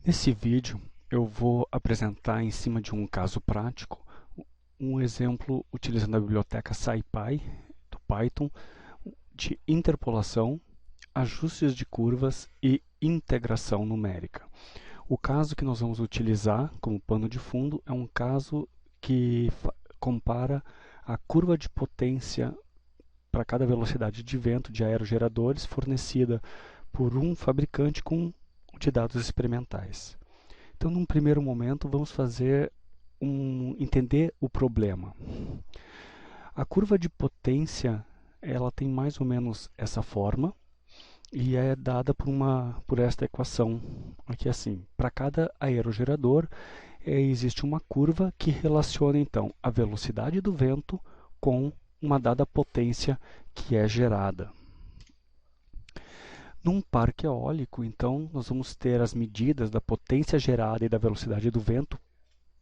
Nesse vídeo, eu vou apresentar em cima de um caso prático um exemplo utilizando a biblioteca SciPy do Python de interpolação, ajustes de curvas e integração numérica. O caso que nós vamos utilizar como pano de fundo é um caso que compara a curva de potência para cada velocidade de vento de aerogeradores fornecida por um fabricante de dados experimentais. Então, num primeiro momento, vamos entender o problema. A curva de potência, ela tem mais ou menos essa forma e é dada por esta equação aqui assim. Para cada aerogerador, existe uma curva que relaciona então a velocidade do vento com uma dada potência que é gerada. Num parque eólico, então, nós vamos ter as medidas da potência gerada e da velocidade do vento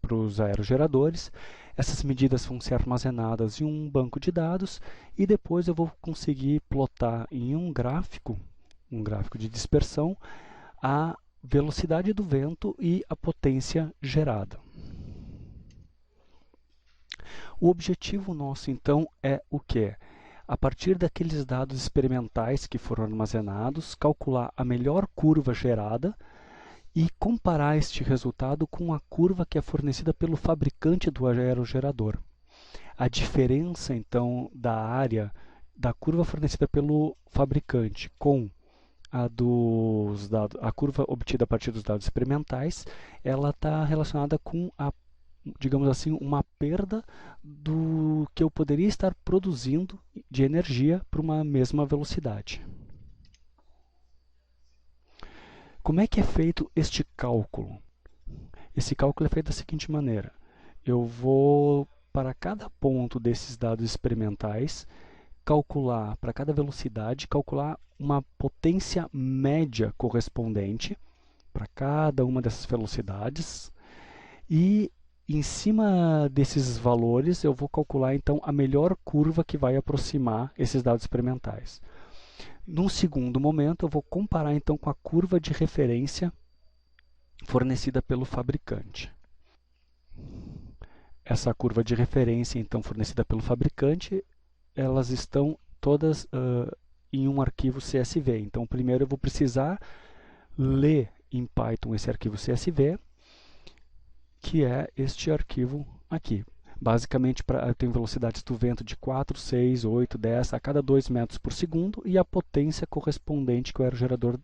para os aerogeradores. Essas medidas vão ser armazenadas em um banco de dados e depois eu vou conseguir plotar em um gráfico de dispersão, a velocidade do vento e a potência gerada. O objetivo nosso, então, é o quê? A partir daqueles dados experimentais que foram armazenados, calcular a melhor curva gerada e comparar este resultado com a curva que é fornecida pelo fabricante do aerogerador. A diferença, então, da área da curva fornecida pelo fabricante com a curva obtida a partir dos dados experimentais, ela está relacionada com digamos assim, uma perda do que eu poderia estar produzindo de energia para uma mesma velocidade. Como é que é feito este cálculo? Esse cálculo é feito da seguinte maneira. Eu vou, para cada ponto desses dados experimentais, calcular, para cada velocidade, calcular uma potência média correspondente para cada uma dessas velocidades e em cima desses valores, eu vou calcular então a melhor curva que vai aproximar esses dados experimentais. Num segundo momento, eu vou comparar então com a curva de referência fornecida pelo fabricante. Essa curva de referência então fornecida pelo fabricante, elas estão todas em um arquivo CSV. Então, primeiro eu vou precisar ler em Python esse arquivo CSV, que é este arquivo aqui. Basicamente, eu tenho velocidades do vento de 4, 6, 8, 10 a cada 2 metros por segundo e a potência correspondente que o aerogerador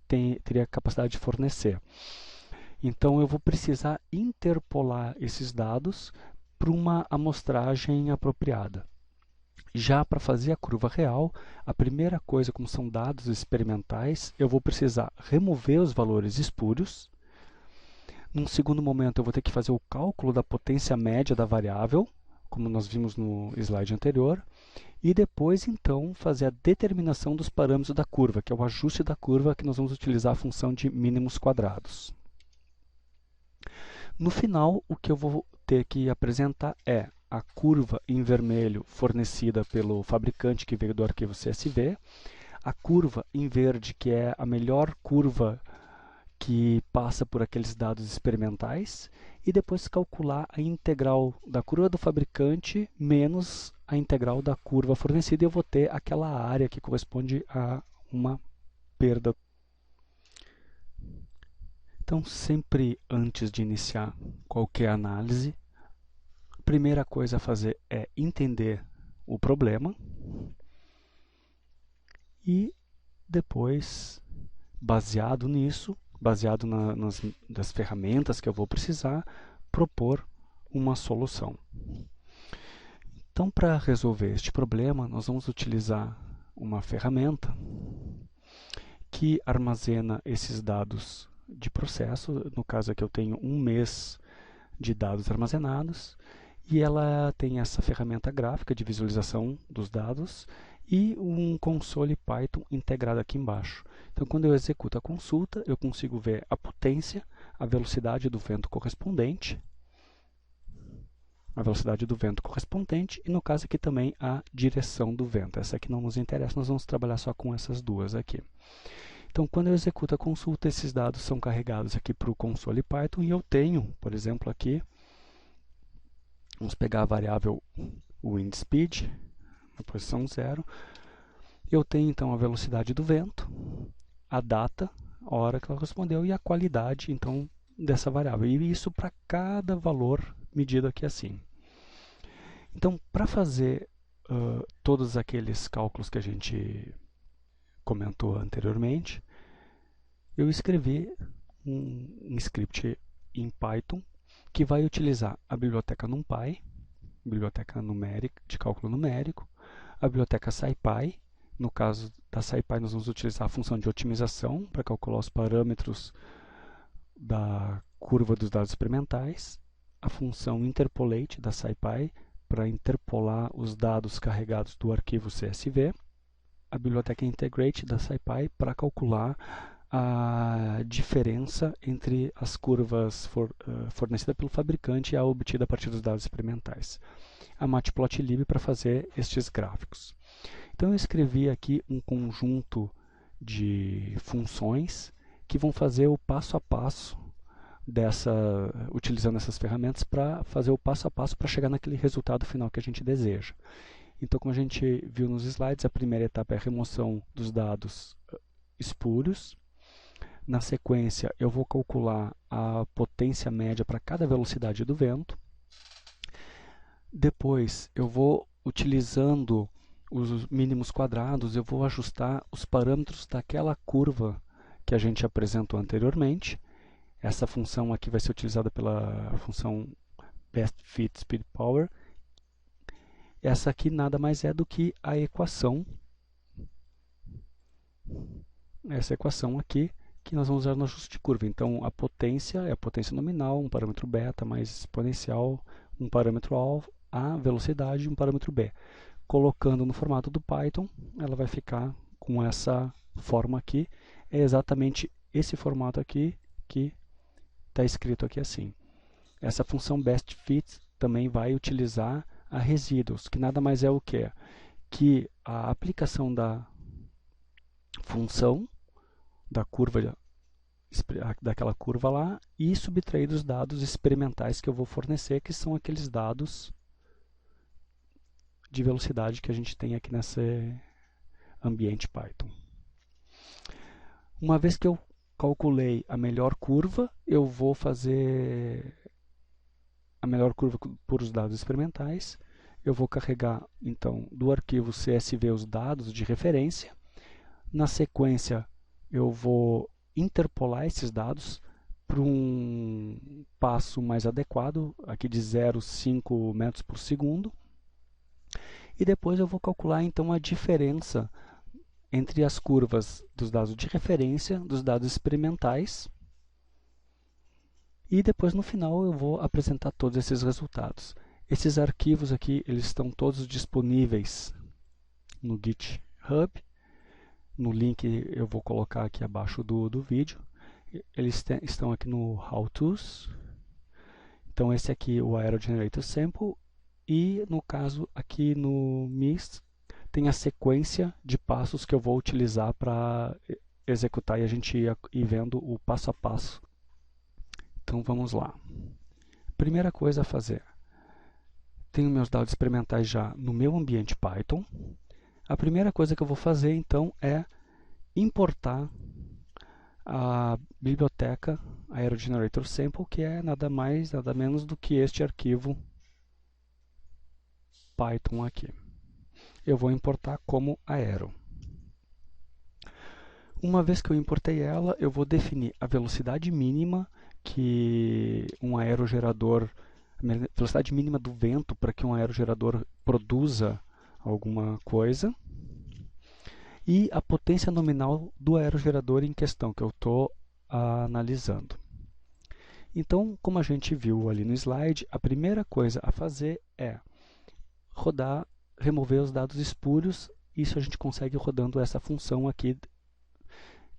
teria a capacidade de fornecer. Então, eu vou precisar interpolar esses dados para uma amostragem apropriada. Já para fazer a curva real, a primeira coisa, como são dados experimentais, eu vou precisar remover os valores espúrios. Num segundo momento, eu vou ter que fazer o cálculo da potência média da variável, como nós vimos no slide anterior, e depois, então, fazer a determinação dos parâmetros da curva, que é o ajuste da curva que nós vamos utilizar a função de mínimos quadrados. No final, o que eu vou ter que apresentar é a curva em vermelho fornecida pelo fabricante que veio do arquivo CSV, a curva em verde, que é a melhor curva que passa por aqueles dados experimentais, e depois calcular a integral da curva do fabricante menos a integral da curva fornecida, e eu vou ter aquela área que corresponde a uma perda. Então, sempre antes de iniciar qualquer análise, a primeira coisa a fazer é entender o problema e depois, baseado nisso, baseado nas ferramentas que eu vou precisar, propor uma solução. Então, para resolver este problema, nós vamos utilizar uma ferramenta que armazena esses dados de processo. No caso aqui eu tenho um mês de dados armazenados, e ela tem essa ferramenta gráfica de visualização dos dados e um console Python integrado aqui embaixo. Então, quando eu executo a consulta, eu consigo ver a potência, a velocidade do vento correspondente, e no caso aqui também a direção do vento. Essa aqui não nos interessa, nós vamos trabalhar só com essas duas aqui. Então, quando eu executo a consulta, esses dados são carregados aqui para o console Python e eu tenho, por exemplo, aqui, vamos pegar a variável wind speed, na posição 0. Eu tenho então a velocidade do vento, a data, a hora que ela respondeu e a qualidade então dessa variável. E isso para cada valor medido aqui assim. Então, para fazer todos aqueles cálculos que a gente comentou anteriormente, eu escrevi um script em Python que vai utilizar a biblioteca NumPy, biblioteca numérica, de cálculo numérico, a biblioteca SciPy. No caso da SciPy, nós vamos utilizar a função de otimização para calcular os parâmetros da curva dos dados experimentais, a função interpolate da SciPy para interpolar os dados carregados do arquivo CSV, a biblioteca integrate da SciPy para calcular a diferença entre as curvas fornecidas pelo fabricante e a obtida a partir dos dados experimentais. A Matplotlib para fazer estes gráficos. Então eu escrevi aqui um conjunto de funções que vão fazer o passo a passo utilizando essas ferramentas para fazer o passo a passo para chegar naquele resultado final que a gente deseja. Então, como a gente viu nos slides, a primeira etapa é a remoção dos dados espúrios. Na sequência, eu vou calcular a potência média para cada velocidade do vento. Depois, eu vou, utilizando os mínimos quadrados, eu vou ajustar os parâmetros daquela curva que a gente apresentou anteriormente. Essa função aqui vai ser utilizada pela função BestFitSpeedPower. Essa aqui nada mais é do que a equação. Essa equação aqui que nós vamos usar no ajuste de curva. Então, a potência é a potência nominal, um parâmetro beta mais exponencial, um parâmetro A, velocidade e um parâmetro B. Colocando no formato do Python, ela vai ficar com essa forma aqui. É exatamente esse formato aqui que está escrito aqui assim. Essa função BestFit também vai utilizar a resíduos, que nada mais é o que? Que a aplicação da função da curva, daquela curva lá, e subtrair os dados experimentais que eu vou fornecer, que são aqueles dados de velocidade que a gente tem aqui nesse ambiente Python. Uma vez que eu calculei a melhor curva, eu vou fazer a melhor curva por os dados experimentais. Eu vou carregar, então, do arquivo CSV os dados de referência. Na sequência, eu vou interpolar esses dados para um passo mais adequado, aqui de 0,5 metros por segundo. E depois eu vou calcular, então, a diferença entre as curvas dos dados de referência, dos dados experimentais. E depois, no final, eu vou apresentar todos esses resultados. Esses arquivos aqui, eles estão todos disponíveis no GitHub. No link eu vou colocar aqui abaixo do vídeo. Eles estão aqui no How To's. Então, esse aqui é o Aerogenerator Sample. E, no caso, aqui no MIST, tem a sequência de passos que eu vou utilizar para executar e a gente ir vendo o passo a passo. Então vamos lá. Primeira coisa a fazer. Tenho meus dados experimentais já no meu ambiente Python. A primeira coisa que eu vou fazer então é importar a biblioteca Aerogenerator Sample, que é nada mais, nada menos do que este arquivo Python aqui. Eu vou importar como Aero. Uma vez que eu importei ela, eu vou definir a velocidade mínima que um aerogerador, a velocidade mínima do vento para que um aerogerador produza alguma coisa, e a potência nominal do aerogerador em questão, que eu estou analisando. Então, como a gente viu ali no slide, a primeira coisa a fazer é remover os dados espúrios. Isso a gente consegue rodando essa função aqui,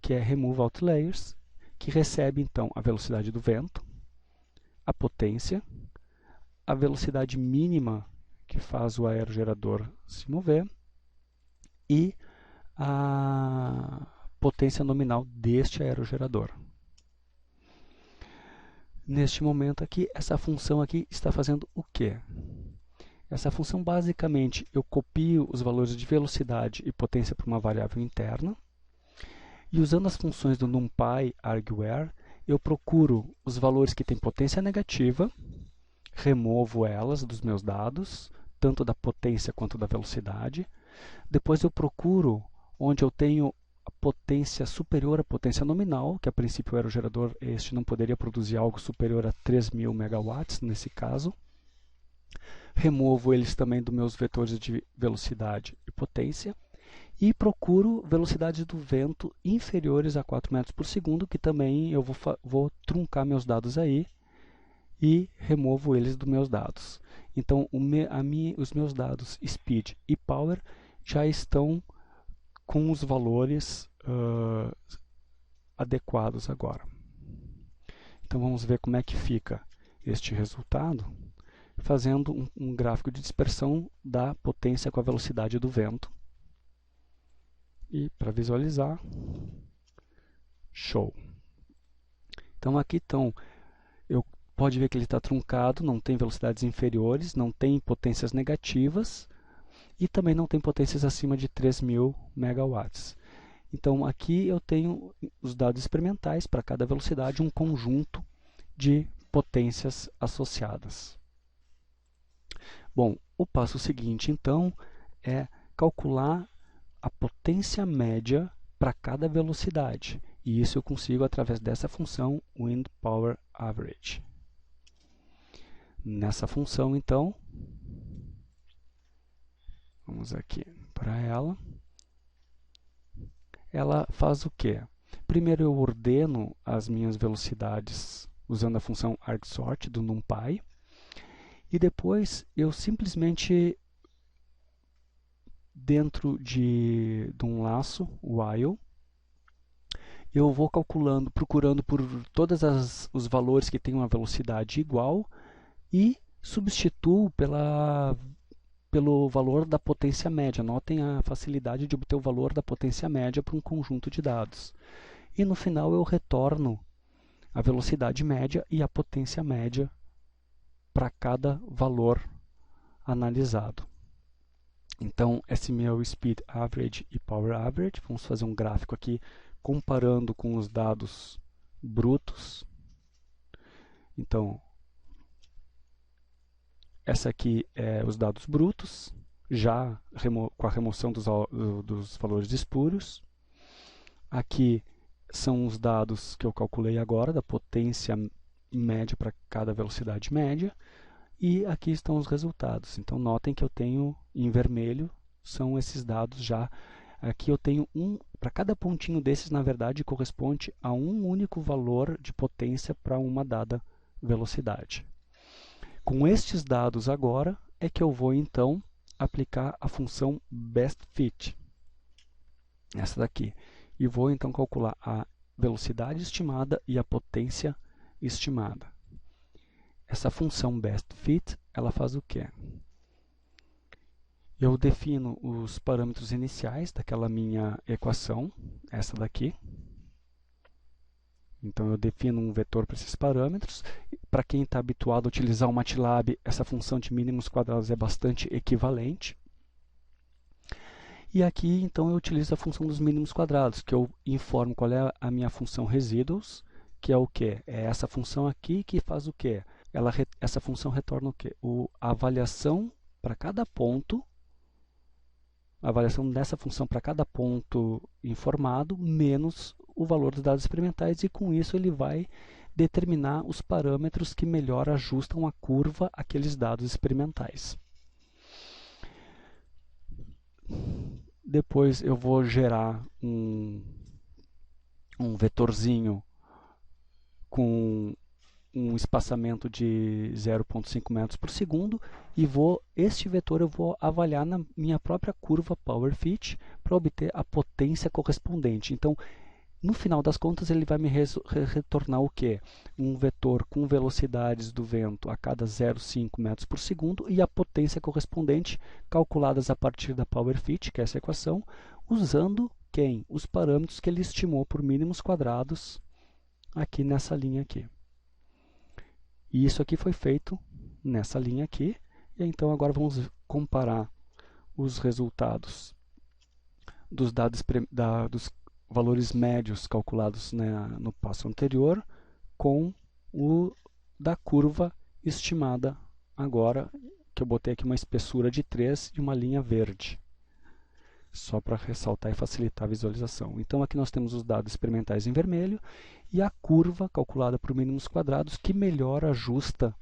que é Remove Outliers, que recebe então a velocidade do vento, a potência, a velocidade mínima que faz o aerogerador se mover e a potência nominal deste aerogerador. Neste momento aqui, essa função aqui está fazendo o quê? Essa função, basicamente, eu copio os valores de velocidade e potência para uma variável interna, e usando as funções do NumPy argware, eu procuro os valores que têm potência negativa, removo elas dos meus dados, tanto da potência quanto da velocidade. Depois eu procuro onde eu tenho a potência superior à potência nominal, que a princípio o aerogerador este não poderia produzir algo superior a 3.000 megawatts nesse caso. Removo eles também dos meus vetores de velocidade e potência. E procuro velocidades do vento inferiores a 4 metros por segundo, que também eu vou truncar meus dados aí e removo eles dos meus dados. Então, os meus dados speed e power já estão com os valores adequados agora. Então, vamos ver como é que fica este resultado, fazendo um gráfico de dispersão da potência com a velocidade do vento. E para visualizar, show. Então aqui pode ver que ele está truncado, não tem velocidades inferiores, não tem potências negativas e também não tem potências acima de 3.000 megawatts. Então aqui eu tenho os dados experimentais para cada velocidade, um conjunto de potências associadas. Bom, o passo seguinte então é calcular a potência média para cada velocidade. E isso eu consigo através dessa função Wind Power Average. Nessa função, então, vamos aqui para ela. Ela faz o quê? Primeiro eu ordeno as minhas velocidades usando a função argsort do NumPy. E depois eu simplesmente, dentro de um laço, while, eu vou procurando por todos os valores que têm uma velocidade igual e substituo pelo valor da potência média. Notem a facilidade de obter o valor da potência média para um conjunto de dados. E no final eu retorno a velocidade média e a potência média para cada valor analisado. Então, esse meu Speed Average e Power Average, vamos fazer um gráfico aqui comparando com os dados brutos. Então, essa aqui é os dados brutos, já com a remoção dos valores espúrios. Aqui são os dados que eu calculei agora, da potência média para cada velocidade média. E aqui estão os resultados. Então, notem que eu tenho em vermelho, são esses dados já. Aqui eu tenho para cada pontinho desses, na verdade, corresponde a um único valor de potência para uma dada velocidade. Com estes dados agora, é que eu vou, então, aplicar a função BestFit. Essa daqui. E vou, então, calcular a velocidade estimada e a potência estimada. Essa função BestFit, ela faz o quê? Eu defino os parâmetros iniciais daquela minha equação, essa daqui. Então, eu defino um vetor para esses parâmetros. Para quem está habituado a utilizar o MATLAB, essa função de mínimos quadrados é bastante equivalente. E aqui, então, eu utilizo a função dos mínimos quadrados, que eu informo qual é a minha função residuals, que é o quê? É essa função aqui que faz o quê? Essa função retorna o quê? A avaliação para cada ponto, a avaliação dessa função para cada ponto informado, menos o valor dos dados experimentais, e com isso ele vai determinar os parâmetros que melhor ajustam a curva àqueles dados experimentais. Depois eu vou gerar um vetorzinho com um espaçamento de 0,5 metros por segundo e este vetor eu vou avaliar na minha própria curva PowerFit para obter a potência correspondente. Então, no final das contas, ele vai me retornar o quê? Um vetor com velocidades do vento a cada 0,5 metros por segundo e a potência correspondente calculadas a partir da PowerFit, que é essa equação, usando quem? Os parâmetros que ele estimou por mínimos quadrados aqui nessa linha aqui. E isso aqui foi feito nessa linha aqui. E então agora vamos comparar os resultados dos dos valores médios calculados, né, no passo anterior com o da curva estimada agora, que eu botei aqui uma espessura de 3 e uma linha verde, só para ressaltar e facilitar a visualização. Então aqui nós temos os dados experimentais em vermelho e a curva calculada por mínimos quadrados que melhor ajusta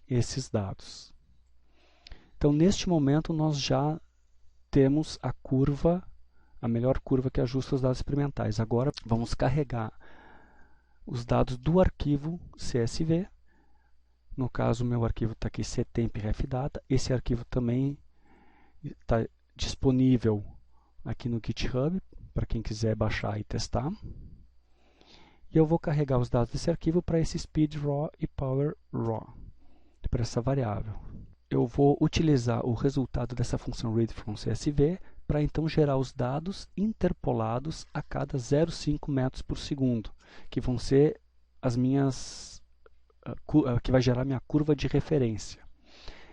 esses dados. Então neste momento nós já temos a curva, a melhor curva que ajusta os dados experimentais. Agora vamos carregar os dados do arquivo CSV. No caso, o meu arquivo está aqui, ctemp-refdata. Esse arquivo também está disponível aqui no GitHub, para quem quiser baixar e testar. E eu vou carregar os dados desse arquivo para esse speed_raw e power_raw, para essa variável. Eu vou utilizar o resultado dessa função read_from_csv para então gerar os dados interpolados a cada 0,5 metros por segundo, que vão ser as minhas que vai gerar minha curva de referência.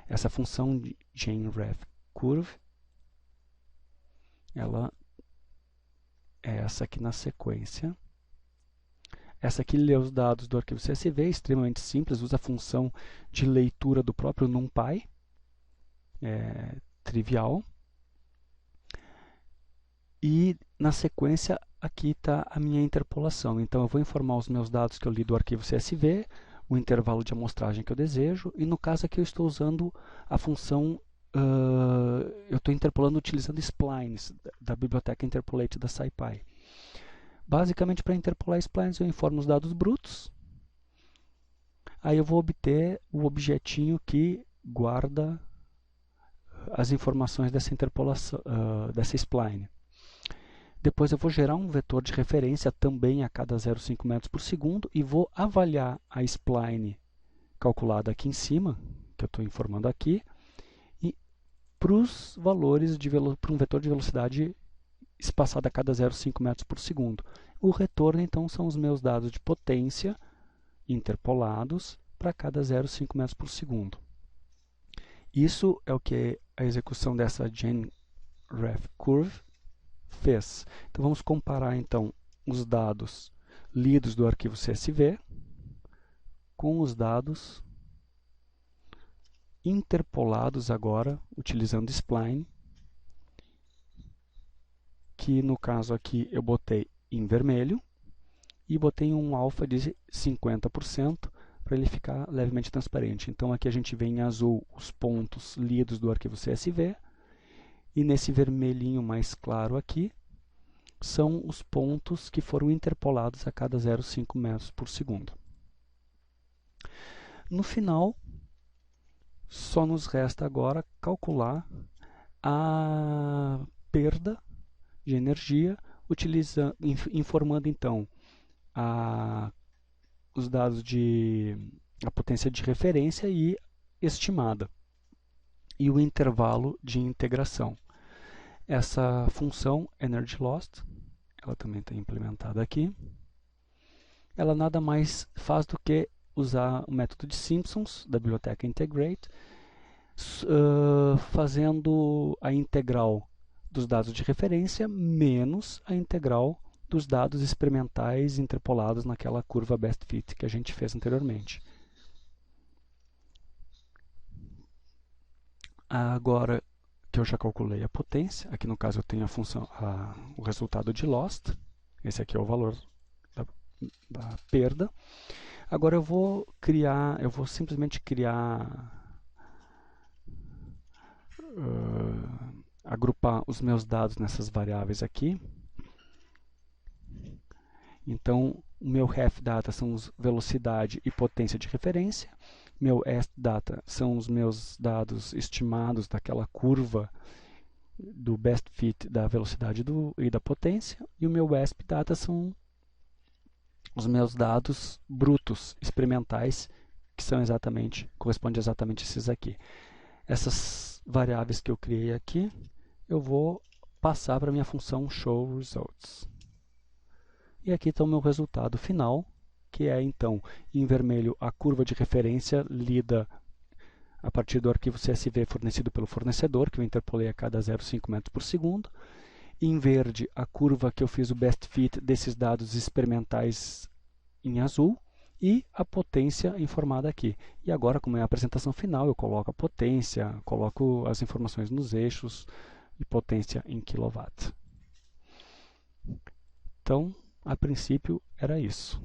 Essa função de genRefCurve, ela é essa aqui na sequência. Essa aqui lê os dados do arquivo CSV, é extremamente simples, usa a função de leitura do próprio NumPy, é trivial. E na sequência aqui está a minha interpolação. Então eu vou informar os meus dados que eu li do arquivo CSV, o intervalo de amostragem que eu desejo, e no caso aqui eu estou usando a função, eu estou interpolando utilizando splines da biblioteca Interpolate da SciPy. Basicamente, para interpolar splines, eu informo os dados brutos, aí eu vou obter o objetinho que guarda as informações dessa interpolação, dessa spline. Depois eu vou gerar um vetor de referência também a cada 0,5 metros por segundo e vou avaliar a spline calculada aqui em cima, que eu estou informando aqui, e para os valores para um vetor de velocidade espaçado a cada 0,5 metros por segundo. O retorno, então, são os meus dados de potência interpolados para cada 0,5 metros por segundo. Isso é o que a execução dessa genRefCurve fez. Então vamos comparar então os dados lidos do arquivo CSV com os dados interpolados agora utilizando spline, que no caso aqui eu botei em vermelho e botei um alfa de 50% para ele ficar levemente transparente. Então aqui a gente vê em azul os pontos lidos do arquivo CSV e nesse vermelhinho mais claro aqui são os pontos que foram interpolados a cada 0,5 metros por segundo. No final, só nos resta agora calcular a perda de energia, informando então os dados a potência de referência e estimada, e o intervalo de integração. Essa função EnergyLost, ela também está implementada aqui. Ela nada mais faz do que usar o método de Simpsons da biblioteca Integrate, fazendo a integral dos dados de referência menos a integral dos dados experimentais interpolados naquela curva Best Fit que a gente fez anteriormente. Agora que eu já calculei a potência, aqui no caso eu tenho a função, o resultado de lost, esse aqui é o valor da perda. Agora eu vou simplesmente criar, agrupar os meus dados nessas variáveis aqui. Então, o meu refdata são velocidade e potência de referência. Meu estData são os meus dados estimados daquela curva do best fit da velocidade e da potência. E o meu espData são os meus dados brutos experimentais, que são correspondem exatamente a esses aqui. Essas variáveis que eu criei aqui, eu vou passar para a minha função showResults. E aqui está o meu resultado final, que é então, em vermelho, a curva de referência lida a partir do arquivo CSV fornecido pelo fornecedor, que eu interpolei a cada 0,5 metros por segundo. Em verde, a curva que eu fiz o best fit desses dados experimentais em azul. E a potência informada aqui. E agora, como é a apresentação final, eu coloco a potência, coloco as informações nos eixos e potência em kW. Então, a princípio, era isso.